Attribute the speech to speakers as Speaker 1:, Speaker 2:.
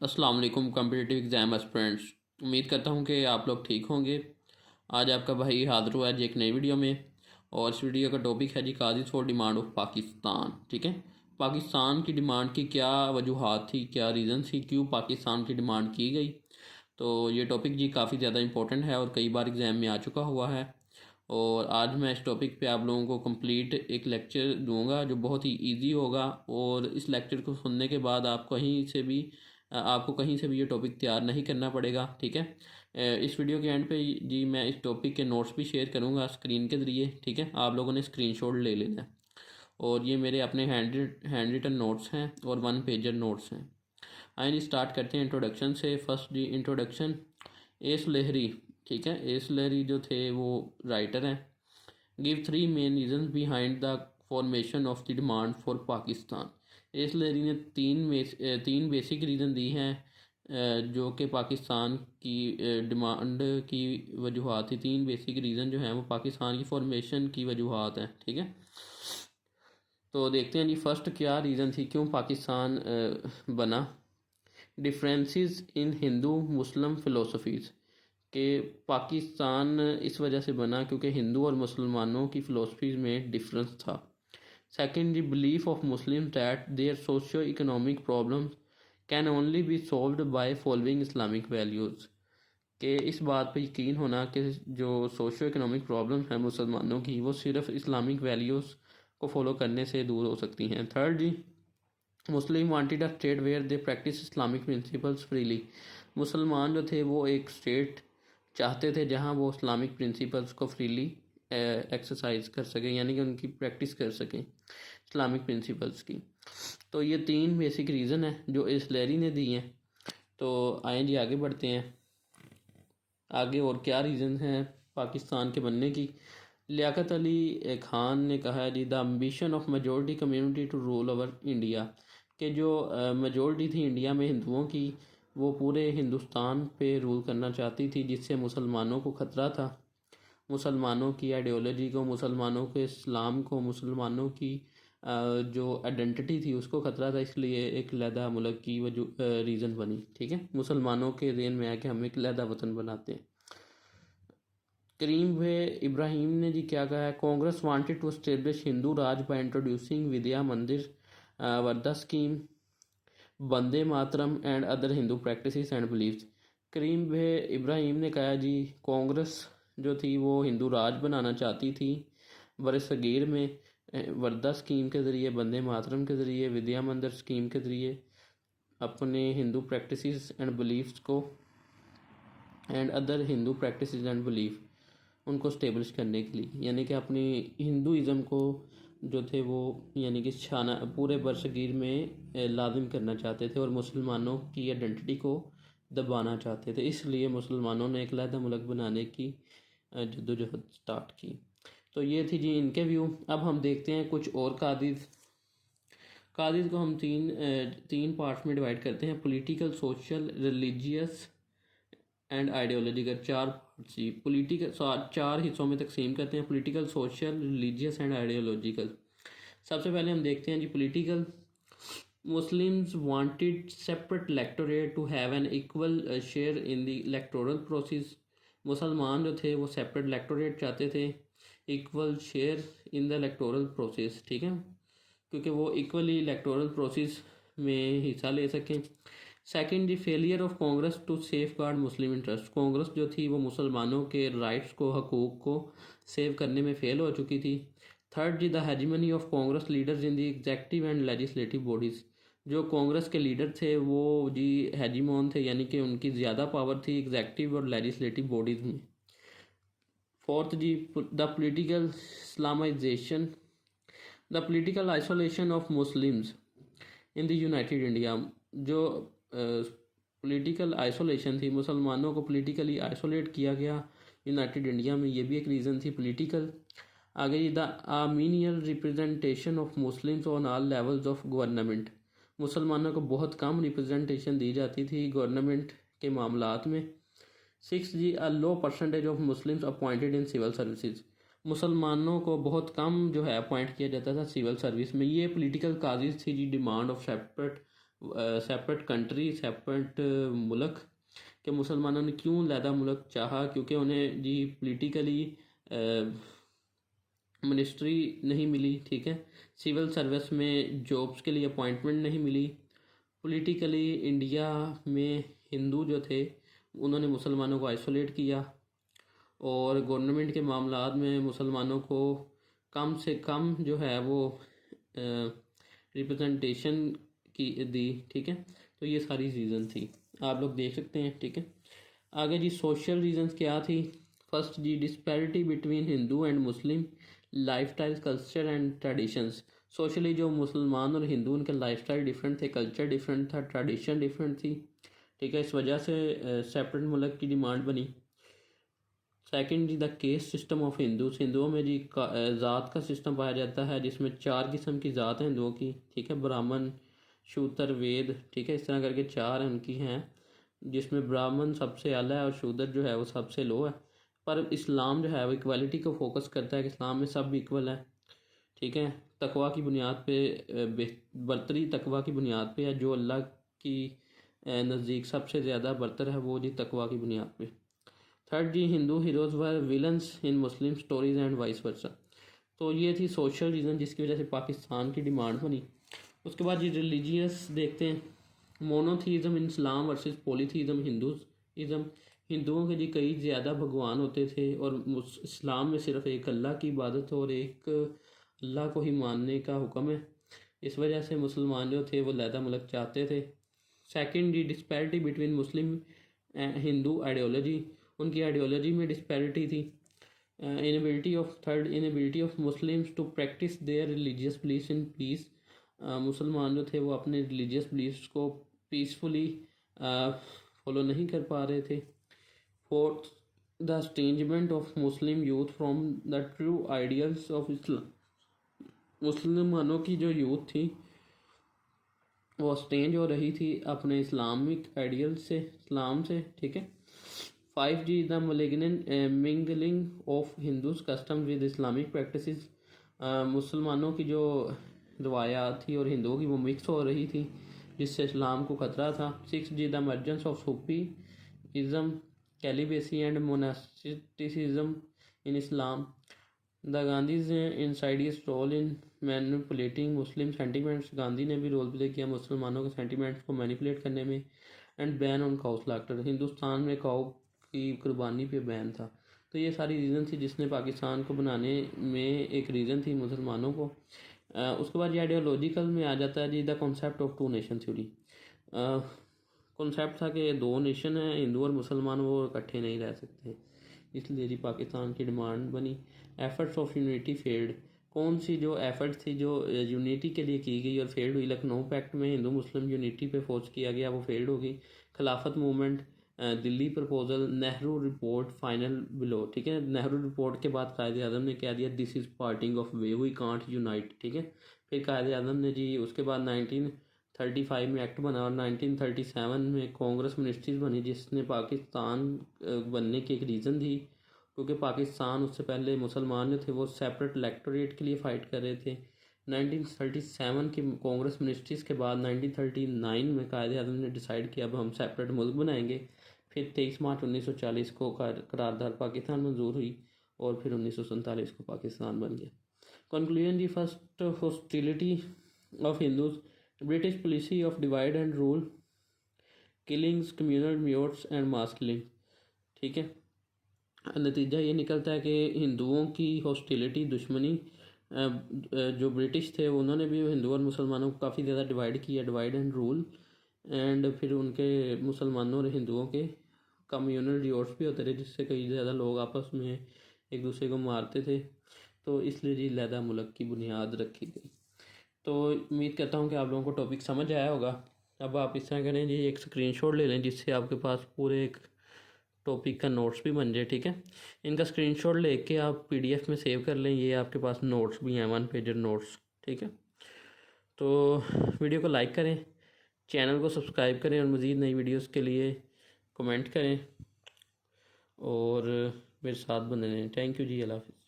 Speaker 1: अस्सलाम वालेकुम competitive exam aspirants. उम्मीद करता हूँ कि आप लोग ठीक होंगे। आज आपका भाई हाज़िर हुआ है जी एक नई वीडियो में, और इस वीडियो का टॉपिक है जी काज़िज़ फॉर डिमांड ऑफ पाकिस्तान। ठीक है, पाकिस्तान की डिमांड की क्या वजूहात थी, क्या रीज़न थी, क्यों पाकिस्तान की डिमांड की गई। तो ये टॉपिक जी काफ़ी ज़्यादा इंपॉर्टेंट है और कई बार एग्ज़ाम में आ चुका हुआ है। और आज मैं इस टॉपिक पे आप लोगों को कंप्लीट एक लेक्चर दूंगा जो बहुत ही इजी होगा, और इस लेक्चर को सुनने के बाद आप कहीं से भी आपको कहीं से भी ये टॉपिक तैयार नहीं करना पड़ेगा। ठीक है, इस वीडियो के एंड पे जी मैं इस टॉपिक के नोट्स भी शेयर करूँगा स्क्रीन के ज़रिए। ठीक है, आप लोगों ने स्क्रीनशॉट ले लेना है, और ये मेरे अपने हैंड रिटन नोट्स हैं और वन पेजर नोट्स हैं। आइए स्टार्ट करते हैं इंट्रोडक्शन से। फर्स्ट जी इंट्रोडक्शन। एस लहरी, ठीक है, एस लहरी जो थे वो राइटर हैं। Give three main reason behind the formation of the demand for Pakistan. S Lahiri ने तीन बेसिक रीज़न दी हैं जो कि पाकिस्तान की डिमांड की वजूहात थी। तीन बेसिक रीज़न जो हैं वो पाकिस्तान की फॉर्मेशन की वजूहात हैं। ठीक है, तो देखते हैं जी फर्स्ट क्या रीज़न थी क्यों पाकिस्तान बना। डिफरेंसेस इन हिंदू मुस्लिम फ़िलोसफीज़, कि पाकिस्तान इस वजह से बना क्योंकि हिंदू और मुसलमानों की फ़िलोसफीज़ में डिफरेंस था। Second, the belief of Muslim that there socio economic problems can only B solved by following Islamic values, कि इस बात पर यकीन होना कि जो सोशो इकोनॉमिक प्रॉब्लम्स हैं मुसलमानों की वो सिर्फ इस्लामिक वैल्यूज़ को फॉलो करने से दूर हो सकती हैं। थर्ड जी, Muslim wanted a state where they practice Islamic principles freely. मुसलमान जो थे वो एक स्टेट चाहते थे जहाँ वो इस्लामिक प्रिंसिपल्स को फ्रीली एक्सरसाइज कर सकें, यानी कि उनकी प्रैक्टिस कर सकें इस्लामिक प्रिंसिपल्स की। तो ये तीन बेसिक रीज़न है जो इस लहरी ने दी हैं। तो आए जी आगे बढ़ते हैं। आगे और क्या रीज़न हैं पाकिस्तान के बनने की। लियाकत अली खान ने कहा है जी the ambition of majority community to rule over India, कि जो मेजोरिटी थी इंडिया में हिंदुओं की, वो पूरे हिंदुस्तान पे रूल करना चाहती थी, जिससे मुसलमानों को ख़तरा था। मुसलमानों की आइडियोलॉजी को, मुसलमानों के इस्लाम को, मुसलमानों की जो आइडेंटिटी थी उसको ख़तरा था, इसलिए एक लहदा मुल्क की वजह रीज़न बनी। ठीक है, मुसलमानों के ज़हन में आया कि हम एक लहदा वतन बनाते हैं। करीम भाई इब्राहिम ने जी क्या कहा है। Congress wanted to establish Hindu Raj by introducing Vidya Mandir Wardha scheme, Vande Mataram and other Hindu practices and beliefs. Karim Bhai Ibrahim ने कहा जी कांग्रेस जो थी वो हिंदू राज बनाना चाहती थी बरसगीर में, वर्धा स्कीम के ज़रिए, वंदे मातरम के ज़रिए, विद्या मंदिर स्कीम के ज़रिए अपने हिंदू प्रैक्टिसेस एंड बिलीव्स को, and other Hindu practices and belief उनको स्टेब्लिश करने के लिए, यानी कि अपनी हिंदुज़म को जो थे वो यानी कि छाना पूरे बरसगीर में लाजिम करना चाहते थे और मुसलमानों की आइडेंटिटी को दबाना चाहते थे। इसलिए मुसलमानों ने एक अलहदा मुल्क बनाने की जद्दोजहद स्टार्ट की। तो ये थी जी इनके व्यू। अब हम देखते हैं कुछ और कादिज़। कादिज़ को हम तीन पार्ट्स में डिवाइड करते हैं, political, social, religious and ideological. चार पार्ट्स जी पॉलिटिकल, चार हिस्सों में तकसीम करते हैं, political, social, religious and ideological. सबसे पहले हम देखते हैं जी political. Muslims wanted separate electorate to have an equal share in the electoral process. मुसलमान जो थे वो सेपरेट इलेक्टोरेट चाहते थे, equal share in the electoral process. ठीक है, क्योंकि वो इक्वली इलेक्टोरल प्रोसेस में हिस्सा ले सकें। Second, the failure of Congress to safeguard Muslim interest. Congress जो थी वो मुसलमानों के राइट्स को, हकूक़ को सेव करने में फेल हो चुकी थी। थर्ड जी, the hegemony of Congress leaders in the executive and legislative bodies. जो कांग्रेस के लीडर थे वो जी हेजिमोन थे, यानी कि उनकी ज़्यादा पावर थी एग्जेक्टिव और लेजिस्लेटिव बॉडीज़ में। फोर्थ जी, the political Islamisation, the political isolation of Muslims in the United India. जो पॉलिटिकल आइसोलेशन थी, मुसलमानों को पॉलिटिकली आइसोलेट किया गया यूनाइटेड इंडिया में, ये भी एक रीज़न थी पॉलिटिकल। आगे द आर्मीनियल representation of Muslims on all levels of government. मुसलमानों को बहुत कम रिप्रेजेंटेशन दी जाती थी गवर्नमेंट के मामलात में। सिक्स जी, a low percentage of Muslims appointed in civil services. मुसलमानों को बहुत कम जो है अपॉइंट किया जाता था सिविल सर्विस में। ये पॉलिटिकल काजेज़ थी जी demand of separate separate country, separate मुल्क के मुसलमानों ने क्यों अलहदा मुल्क चाहा, क्योंकि उन्हें जी पोलिटिकली मिनिस्ट्री नहीं मिली, ठीक है, सिविल सर्विस में जॉब्स के लिए अपॉइंटमेंट नहीं मिली, पॉलिटिकली इंडिया में हिंदू जो थे उन्होंने मुसलमानों को आइसोलेट किया, और गवर्नमेंट के मामलात में मुसलमानों को कम से कम जो है वो रिप्रेजेंटेशन की दी, ठीक है। तो ये सारी रीज़न थी, आप लोग देख सकते हैं, ठीक है। आगे जी सोशल रीजंस क्या थी। फर्स्ट जी disparity between Hindu and Muslim lifestyle, culture and traditions. Socially जो मुसलमान और हिंदू उनके लाइफस्टाइल डिफरेंट थे, कल्चर डिफरेंट था, ट्रेडिशन डिफरेंट थी, ठीक है। इस वजह से सेपरेट मुल्क की डिमांड बनी। सेकंड जी the caste system of Hindus. हिंदुओं में जी ज़ात का सिस्टम पाया जाता है, जिसमें 4 किस्म की ज़ात है हिंदुओं की, ठीक है। ब्राह्मण, शूद्र, वेद, ठीक है, इस तरह करके 4 उनकी हैं, जिसमें ब्राह्मण सबसे आला है और शूद्र जो है वो सबसे लो है। पर इस्लाम जो है वो इक्वालिटी को फोकस करता है कि इस्लाम में सब इक्वल है, ठीक है। तकवा की बुनियाद पे बरतरी तकवा की बुनियाद पे है, जो अल्लाह की नज़दीक सबसे ज़्यादा बरतर है वो जी तकवा की बुनियाद पे। थर्ड जी Hindu heroes were villains in Muslim stories and vice versa. तो ये थी सोशल रीज़न जिसकी वजह से पाकिस्तान की डिमांड बनी। उसके बाद जी रिलीजियस देखते हैं। मोनोथीज़म इन इस्लाम वर्सेस पॉलीथीज़म हिंदूज़म। हिंदुओं के जी कई ज़्यादा भगवान होते थे, और इस्लाम में सिर्फ एक अल्लाह की इबादत और एक अल्लाह को ही मानने का हुक्म है। इस वजह से मुसलमान जो थे वो अलहदा मुल्क चाहते थे। सेकंड जी disparity between Muslim Hindu ideology. उनकी आइडियोलॉजी में डिस्पैरिटी थी। Inability of Muslims to practice their religious beliefs in peace. मुसलमान जो थे वो अपने रिलीजियस बिलीफ्स को पीसफुली फॉलो नहीं कर पा रहे थे। Fourth the estrangement of Muslim youth from the true ideals of Islam. मुसलमानों की जो यूथ थी वो स्टेंज हो रही थी अपने इस्लामिक आइडियल से, इस्लाम से, ठीक है। 5G the malignant mingling of Hindus custom with Islamic practices. मुसलमानों की जो रवायात थी और हिंदुओं की वो मिक्स हो रही थी, जिससे इस्लाम को ख़तरा था। 6G the emergence of Sufism, celibacy and monasticism in Islam. The Gandhi's insidious role in manipulating Muslim sentiments. Gandhi ने भी रोल प्ले किया मुसलमानों के सेंटिमेंट्स को मैनिपुलेट करने में। And ban on cow slaughter. Hindustan में काउ की कुर्बानी पे बैन था। तो ये सारी रीज़न थी जिसने पाकिस्तान को बनाने में एक रीज़न थी मुसलमानों को। उसके बाद ये आइडियोलॉजिकल में आ जाता है जी the concept of 2 nation theory. Concept था कि 2 नेशन हैं, हिंदू और मुसलमान, वो इकट्ठे नहीं रह सकते, इसलिए जी पाकिस्तान की डिमांड बनी। Efforts of unity failed. कौन सी जो एफर्ट थी जो यूनिटी के लिए की गई और फेल्ड हुई। लखनऊ पैक्ट में हिंदू मुस्लिम यूनिटी पे फोर्स किया गया, वो फेल्ड हो गई। खिलाफत movement, Delhi proposal, Nehru report, final below, ठीक है। नेहरू रिपोर्ट के बाद कायद आज़म ने कह दिया this is parting of way, we can't unite, ठीक है। फिर कायद आज़म ने जी उसके बाद 1935 में एक्ट बना, और 1937 में कांग्रेस मिनिस्ट्रीज बनी, जिसने पाकिस्तान बनने की एक रीज़न थी, क्योंकि पाकिस्तान उससे पहले मुसलमान जो थे वो सेपरेट इलेक्टोरेट के लिए फ़ाइट कर रहे थे। 1937 की कांग्रेस मिनिस्ट्रीज़ के बाद 1939 में कायद आज़म ने डिसाइड किया अब हम सेपरेट मुल्क बनाएंगे। फिर 23 मार्च 1940 को करारदाद पाकिस्तान मंजूर हुई, और फिर 1947 को पाकिस्तान बन गया। कंक्लूजन जी first hostility of Hindus. British policy of divide and rule, killings, communal म्यूट्स एंड मास किलिंग, ठीक है। नतीजा ये निकलता है कि हिंदुओं की हॉस्टिलिटी, दुश्मनी, जो ब्रिटिश थे उन्होंने भी हिंदू और मुसलमानों को काफ़ी ज़्यादा डिवाइड किया, डिवाइड एंड रूल। एंड फिर उनके मुसलमानों और हिंदुओं के कम्युनल डिवोर्स भी होते थे, जिससे कई ज़्यादा लोग आपस में एक दूसरे को मारते थे। तो इसलिए जी अलहदा मुल्क की बुनियाद रखी गई। तो उम्मीद करता हूँ कि आप लोगों को टॉपिक समझ आया होगा। अब आप इस तरह करें जी, एक स्क्रीनशॉट ले लें जिससे आपके पास पूरे एक टॉपिक का नोट्स भी बन जाए, ठीक है। इनका स्क्रीनशॉट लेके आप पीडीएफ में सेव कर लें, ये आपके पास नोट्स भी हैं, 1 पेजर नोट्स, ठीक है। तो वीडियो को लाइक करें, चैनल को सब्सक्राइब करें, और मज़ीद नई वीडियोस के लिए कमेंट करें और मेरे साथ बने रहें। थैंक यू जी, अल्लाह हाफ़िज़।